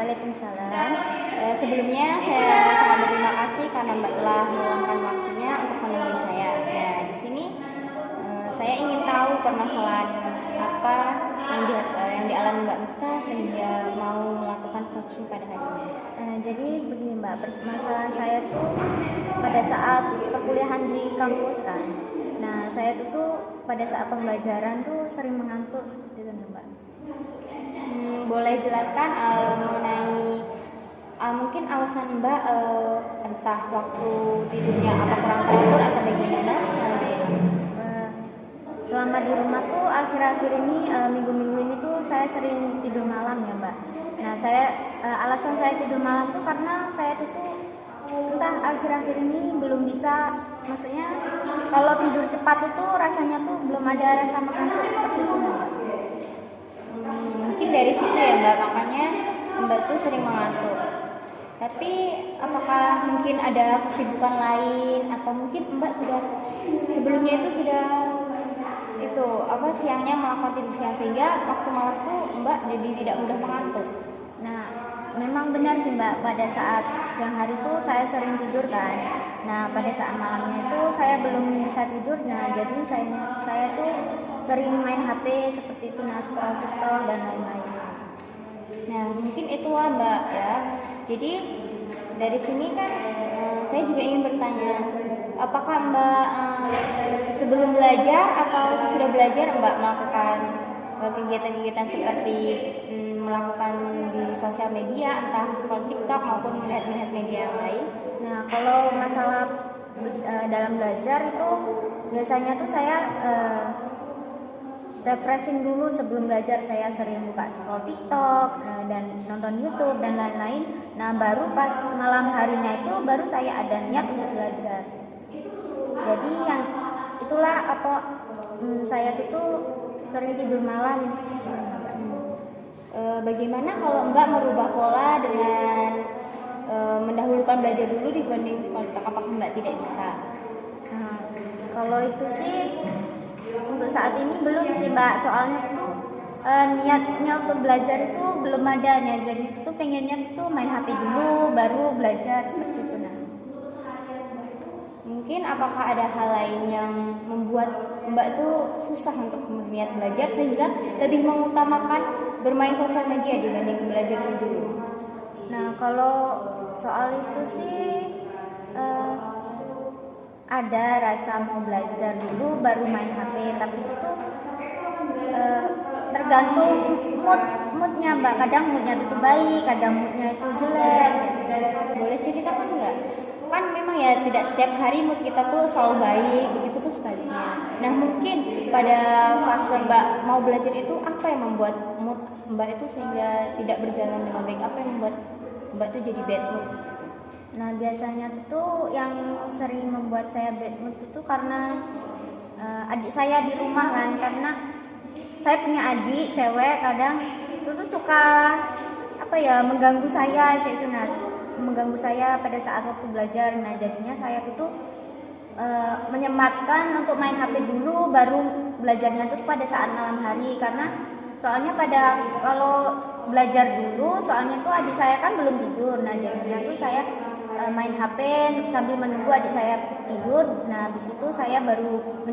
Waalaikumsalam. Sebelumnya saya sangat berterima kasih karena Mbak telah meluangkan waktunya untuk menemui saya. Ya, di sini saya ingin tahu permasalahan apa yang dialami Mbak Mita sehingga mau melakukan coaching pada hari ini. Jadi begini Mbak, permasalahan saya tuh pada saat perkuliahan di kampus kan. Nah, saya tuh pada saat pembelajaran tuh sering mengantuk seperti itu Mbak. Boleh jelaskan mengenai mungkin alasan Mbak entah waktu tidurnya apa kurang teratur atau bagaimana? Selama di rumah tuh akhir-akhir ini minggu-minggu ini tuh saya sering tidur malam ya Mbak. Nah, alasan saya tidur malam tuh karena saya tuh entah akhir-akhir ini belum bisa, maksudnya kalau tidur cepat itu rasanya tuh belum ada rasa mengantuk seperti itu Mbak. Mungkin dari situ ya Mbak, makanya Mbak tuh sering mengantuk. Tapi apakah mungkin ada kesibukan lain atau mungkin Mbak sudah sebelumnya itu sudah siangnya melakukan tidur siang sehingga waktu malam tuh Mbak jadi tidak mudah mengantuk? Nah, memang benar sih Mbak, pada saat siang hari tuh saya sering tidur kan. Nah, pada saat malamnya itu saya belum bisa tidur. Nah, jadi saya tuh sering main HP seperti itu, scroll TikTok dan lain-lain. Nah, mungkin itulah Mbak ya. Jadi dari sini kan saya juga ingin bertanya, apakah Mbak sebelum belajar atau sesudah belajar Mbak melakukan kegiatan-kegiatan seperti melakukan di sosial media, entah scroll TikTok maupun melihat media yang lain? Nah, kalau masalah dalam belajar itu biasanya tuh saya refreshing dulu sebelum belajar. Saya sering buka scroll TikTok dan nonton YouTube dan lain-lain. Nah, baru pas malam harinya itu baru saya ada niat untuk belajar. Jadi yang itulah saya tuh sering tidur malam. Bagaimana kalau Mbak merubah pola dengan mendahulukan belajar dulu dibanding scroll TikTok? Apakah Mbak tidak bisa? Nah, kalau itu sih untuk saat ini belum sih Mbak, soalnya tuh niatnya untuk belajar itu belum ada nih. Jadi itu tuh pengennya tuh main HP dulu baru belajar seperti itu. Nah, mungkin apakah ada hal lain yang membuat Mbak tuh susah untuk berniat belajar sehingga lebih mengutamakan bermain sosial media dibanding belajar dulu? Nah, kalau soal itu sih ada rasa mau belajar dulu baru main HP, tapi itu tergantung moodnya Mbak. Kadang moodnya itu baik, kadang moodnya itu jelek. Boleh ceritakan nggak? Kan memang ya tidak setiap hari mood kita tuh selalu baik, begitu pun sebaliknya. Nah, mungkin pada fase Mbak mau belajar itu apa yang membuat mood Mbak itu sehingga tidak berjalan dengan baik? Apa yang membuat Mbak tuh jadi bad mood? Nah, biasanya tuh yang sering membuat saya bad mood itu karena adik saya di rumah kan. Karena saya punya adik cewek, kadang itu tuh suka mengganggu saya itu. Nah, mengganggu saya pada saat waktu belajar. Nah, jadinya saya tuh menyempatkan untuk main HP dulu baru belajarnya tuh pada saat malam hari. Karena soalnya kalau belajar dulu, soalnya tuh adik saya kan belum tidur. Nah, jadinya tuh saya main HP sambil menunggu adik saya tidur. Nah, habis itu saya baru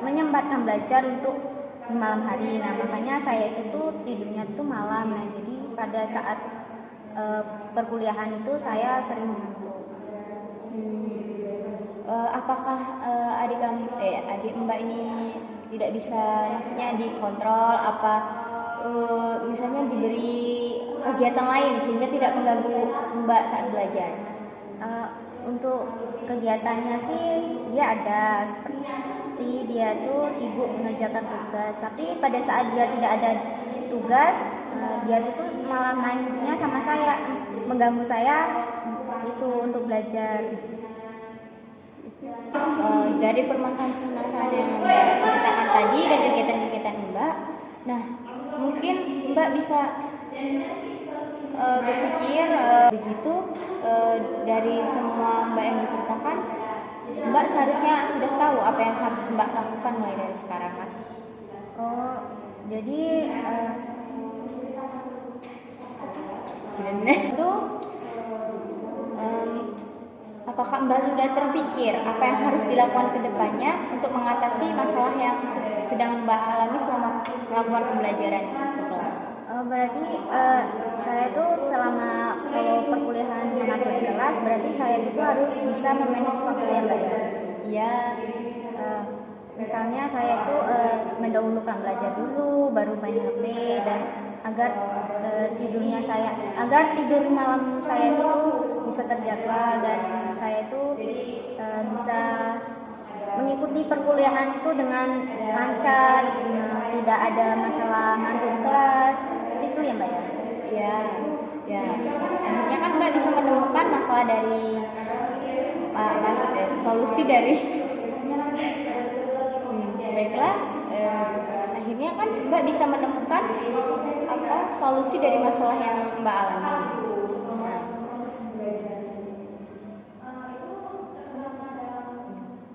menyempatkan belajar untuk di malam hari. Nah, makanya saya itu tuh tidurnya tuh malam. Nah, jadi pada saat perkuliahan itu saya sering mengantuk. Apakah adik Mbak ini tidak bisa, maksudnya dikontrol misalnya diberi kegiatan lain sehingga tidak mengganggu Mbak saat belajar? Untuk kegiatannya sih dia ada, seperti dia tuh sibuk mengerjakan tugas, tapi pada saat dia tidak ada tugas dia tuh malah mainnya sama saya, mengganggu saya itu untuk belajar. Dari permasalahan yang Mbak ceritakan tadi dan kegiatan-kegiatan Mbak, nah mungkin Mbak bisa berpikir begitu dari semua Mbak yang diceritakan, Mbak seharusnya sudah tahu apa yang harus Mbak lakukan mulai dari sekarang kan? Jadi Itu apakah Mbak sudah terpikir apa yang harus dilakukan ke depannya untuk mengatasi masalah yang sedang Mbak alami selama melakukan pembelajaran di kelas? Berarti saya tuh selama kalau perkuliahan mengatur di kelas, berarti saya itu harus bisa memanage waktu ya Mbak ya? Iya. Misalnya saya itu mendahulukan belajar dulu, baru main HP, dan agar tidur malam saya itu tuh bisa terjaga dan saya itu bisa mengikuti perkuliahan itu dengan lancar, tidak ada masalah ngantuk di kelas. Itu ya Mbak ya? Iya. Ya. Akhirnya kan Mbak bisa menemukan masalah dari solusi dari baiklah, akhirnya kan Mbak bisa menemukan solusi dari masalah yang Mbak alami. Nah,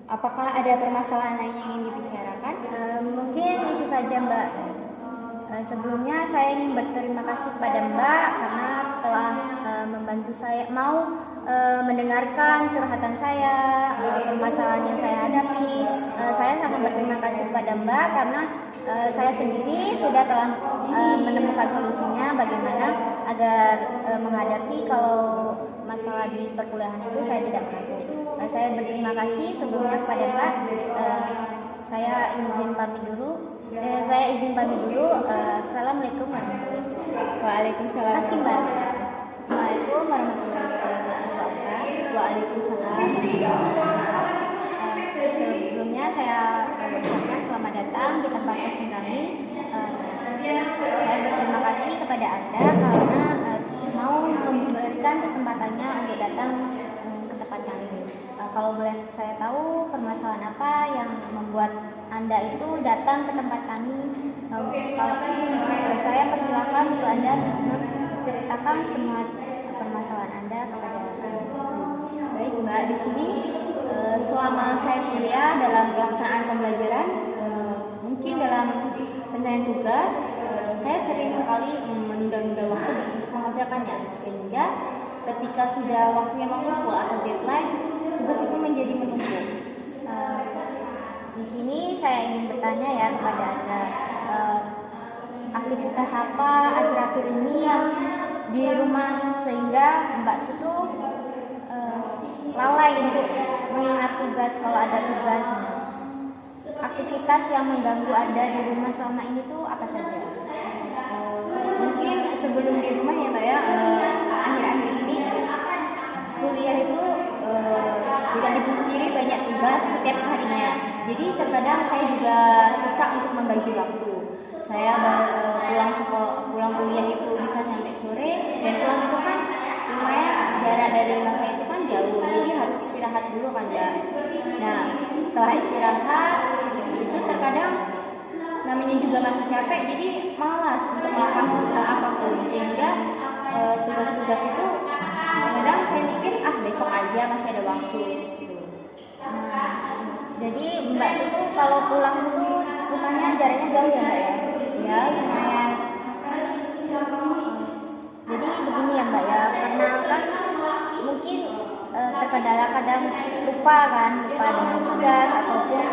apakah ada permasalahan lain yang ingin dibicarakan? Mungkin itu saja Mbak. Sebelumnya saya ingin berterima kasih kepada Mbak karena telah membantu saya mendengarkan curhatan saya, permasalahan yang saya hadapi. Saya sangat berterima kasih kepada Mbak karena saya sendiri telah menemukan solusinya bagaimana agar menghadapi kalau masalah di perkuliahan itu saya tidak mengantuk. Saya berterima kasih sebelumnya kepada Mbak. Saya izin pamit dulu. Assalamualaikum warahmatullahi wabarakatuh. Waalaikumsalam. Terima kasih Mbak. Assalamualaikum warahmatullahi wabarakatuh. Waalaikumsalam. Sebelumnya saya ucapkan selamat datang di tempat coaching kami. Saya berterima kasih kepada Anda karena mau memberikan kesempatannya untuk datang ke tempat kami. Kalau boleh saya tahu permasalahan apa yang membuat Anda itu datang ke tempat kami? Saya persilakan untuk Anda menceritakan semua permasalahan Anda kepada kami. Baik Mbak, di sini selama saya kuliah dalam pelaksanaan pembelajaran, mungkin dalam penyelesaian tugas, saya sering sekali menunda-nunda waktu untuk mengerjakannya, sehingga ketika sudah waktunya mengumpul atau deadline, tugas itu menjadi menumpuk. Di sini saya ingin bertanya ya kepada Anda, aktivitas apa akhir-akhir ini yang di rumah sehingga Mbak itu lalai untuk mengingat tugas kalau ada tugas. Aktivitas yang mengganggu Anda di rumah selama ini tuh apa saja? Mungkin sebelum di rumah ya Mbak ya, akhir-akhir ini kuliah itu tidak dipungkiri banyak tugas setiap harinya. Jadi terkadang saya juga susah untuk membagi waktu. Saya pulang kuliah itu bisa sampai sore, dan pulang itu kan lumayan jarak dari rumah saya itu kan jauh. Jadi harus istirahat dulu kan Mbak. Nah, setelah istirahat itu terkadang namanya juga masih capek, jadi malas untuk melakukan hal apapun, sehingga tugas-tugas itu kadang saya mikir besok aja masih ada waktu. Nah, jadi Mbak itu kalau pulang itu rumahnya jaraknya jauh ya Mbak ya? Ya lumayan. Jadi begini ya Mbak ya, karena kan mungkin terkadang lupa dengan tugas ataupun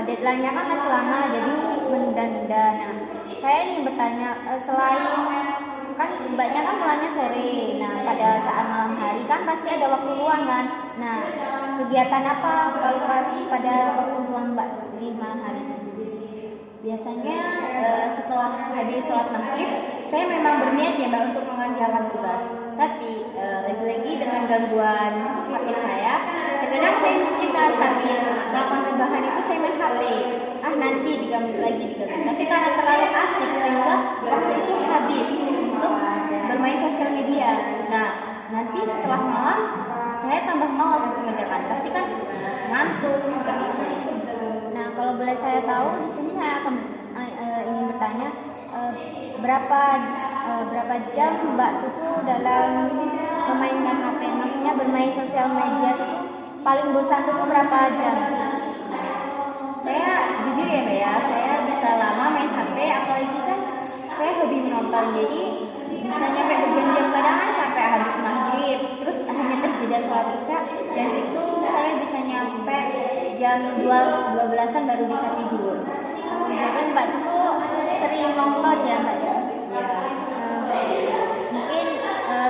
deadline-nya kan masih lama, jadi menunda-nunda. Nah, saya ingin bertanya, selain kan Mbaknya kan pulangnya sore, nah pada saat malam hari kan pasti ada waktu luang kan. Nah, kegiatan apa kalau pas pada waktu luang Mbak di malam hari? Biasanya setelah habis sholat maghrib, saya memang berniat ya Mbak untuk mengerjakan tugas. Tapi lagi-lagi dengan gangguan HP saya, kadang saya mikir kan sambil melakukan rebahan itu saya main HP. Nanti 3 menit lagi. Tapi karena terlalu asik sehingga waktu itu habis untuk bermain sosial media. Nah, nanti setelah malam saya tambah malas untuk mengerjakan. Pasti kan ngantuk seperti itu. Nah, kalau boleh saya tahu di sini saya akan ingin bertanya berapa jam Mbak Tutu dalam memainkan HP, maksudnya bermain sosial media itu paling bosan itu berapa jam? Saya jujur ya Mbak ya, saya bisa lama main HP, apalagi kan saya hobi menonton, jadi bisa nyampe berjam-jam dan itu saya bisa nyampe jam 12-an baru bisa tidur. Jadi Mbak itu sering nonton ya Mbak ya? Mungkin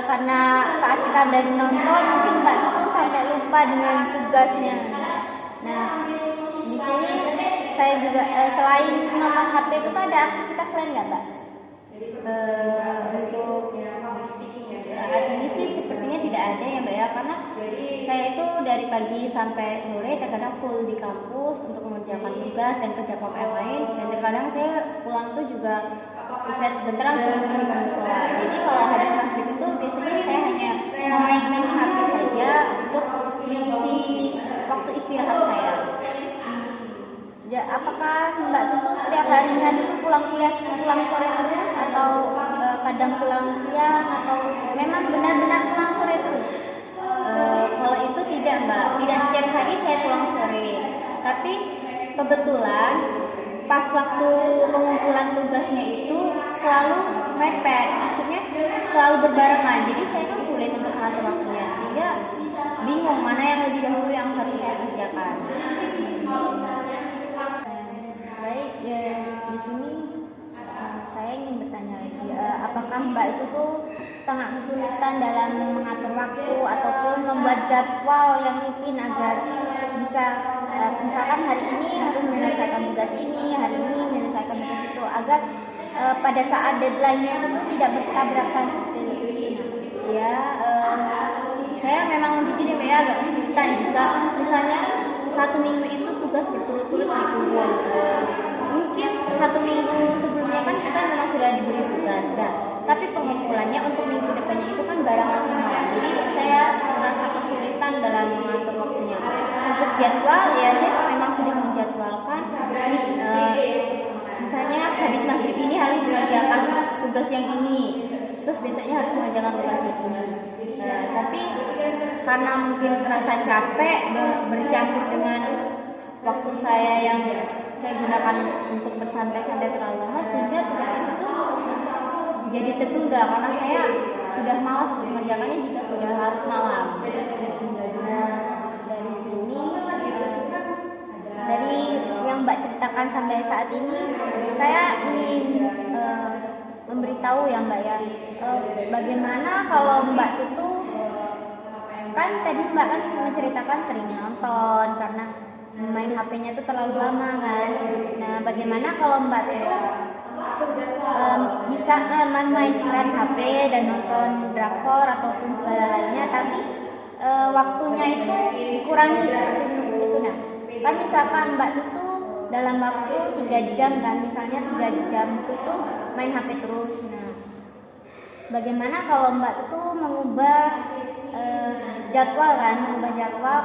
karena keasikan dari nonton, mungkin Mbak itu sampai lupa dengan tugasnya. Nah, di sini saya juga selain nonton HP itu ada aktivitas lain nggak Mbak? Untuk saat ini sih sepertinya tidak ada ya Mbak ya, karena saya itu dari pagi sampai sore terkadang full di kampus untuk mengerjakan tugas dan kerja kelompok yang lain, dan terkadang saya pulang tuh juga istirahat sebentar langsung pergi ke musola. Jadi kalau habis maghrib itu biasanya saya hanya main-main HP saja untuk mengisi waktu istirahat saya. Ya, apakah Mbak itu setiap harinya itu pulang kuliah pulang sore terus atau kadang pulang siang atau memang benar-benar pulang sore terus? Kalau itu tidak Mbak, tidak setiap hari saya pulang sore. Tapi kebetulan pas waktu pengumpulan tugasnya itu selalu mepet, maksudnya selalu berbarengan. Jadi saya kan sulit untuk mengatur waktunya, sehingga bingung mana yang lebih dahulu yang harus saya kerjakan. Baik, di sini saya ingin bertanya lagi, apakah Mbak itu tuh sangat kesulitan dalam mengatur waktu ataupun membuat jadwal yang rutin agar bisa misalkan hari ini harus menyelesaikan tugas ini, hari ini menyelesaikan tugas itu, agar pada saat deadline-nya itu tuh tidak bertabrakan seperti ini? Ya, saya memang jujur ya Mbak ya, agak kesulitan jika misalnya 1 minggu itu tugas berturut-turut dikumpul. Mungkin 1 minggu sebelumnya kan kita memang sudah diberi tugas, tapi pengumpulannya untuk minggu depannya itu kan barengan semua. Jadi saya merasa kesulitan dalam mengatur waktunya. Untuk jadwal ya saya memang sudah menjadwalkan. Misalnya habis maghrib ini harus mengerjakan tugas yang ini, terus besoknya harus mengerjakan tugas yang ini. Tapi karena mungkin terasa capek bercampur dengan waktu saya yang saya gunakan untuk bersantai-santai terlalu lama, sehingga tugas itu tuh jadi tertunda karena saya sudah malas untuk mengerjakannya jika sudah larut malam. Dari sini dari yang Mbak ceritakan sampai saat ini, saya ingin memberitahu ya Mbak ya, bagaimana kalau Mbak itu kan tadi Mbak kan menceritakan sering nonton karena main HP-nya itu terlalu lama kan. Nah, bagaimana kalau Mbak itu bisa mainkan HP dan nonton drakor ataupun segala lainnya, tapi waktunya itu dikurangi seperti itu. Nah, kan misalkan Mbak itu dalam waktu 3 jam kan, misalnya 3 jam itu tuh main HP terus. Nah, bagaimana kalau Mbak itu mengubah jadwal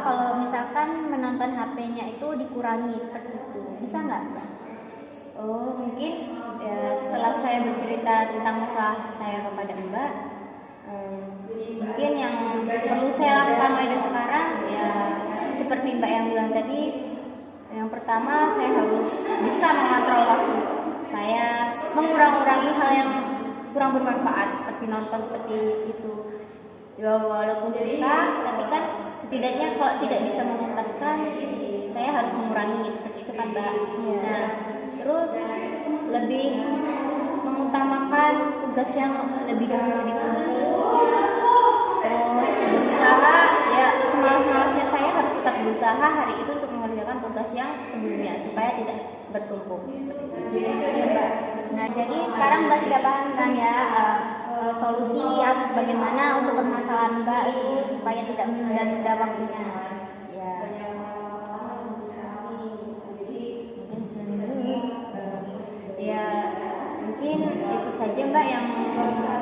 kalau misalkan menonton HP-nya itu dikurangi seperti itu, bisa nggak Mbak? Oh, mungkin ya, setelah saya bercerita tentang masalah saya kepada Mbak, mungkin yang perlu saya lakukan mulai dari sekarang ya seperti Mbak yang bilang tadi. Yang pertama, saya harus bisa mengontrol waktu saya, mengurangi hal yang kurang bermanfaat seperti nonton seperti itu. Ya, walaupun susah, tapi kan setidaknya kalau tidak bisa mengentaskan, saya harus mengurangi seperti itu kan Mbak. Nah, terus lebih mengutamakan tugas yang lebih dahulu dikumpul, terus berusaha ya semalas-malasnya saya harus tetap berusaha hari itu untuk mengerjakan tugas yang sebelumnya supaya tidak bertumpuk seperti itu. Ya, Mbak. Nah, jadi sekarang Mbak sudah paham kan ya solusi bagaimana untuk permasalahan Mbak itu supaya tidak menunda-nunda waktunya. Ya. Ya, mungkin itu saja Mbak yang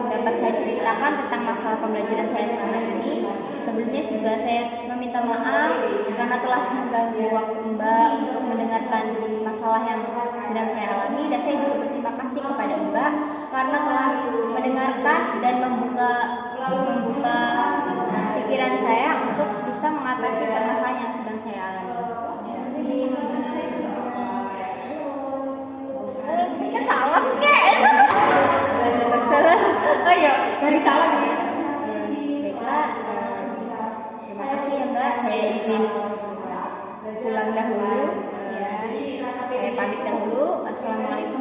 dapat saya ceritakan tentang masalah pembelajaran saya selama ini. Sebelumnya juga saya meminta maaf karena telah mengganggu waktu Mbak untuk mendengarkan masalah yang sedang saya alami, dan saya juga berterima kasih kepada Mbak karena telah mendengarkan dan membuka pikiran saya untuk bisa mengatasi permasalahan yang sedang saya alami. Kan salam kek. Salah. Oh iya, dari salam ya. Baiklah. Terima kasih ya Mbak. Saya izin pulang dahulu. Ya. Saya pamit dahulu. Assalamualaikum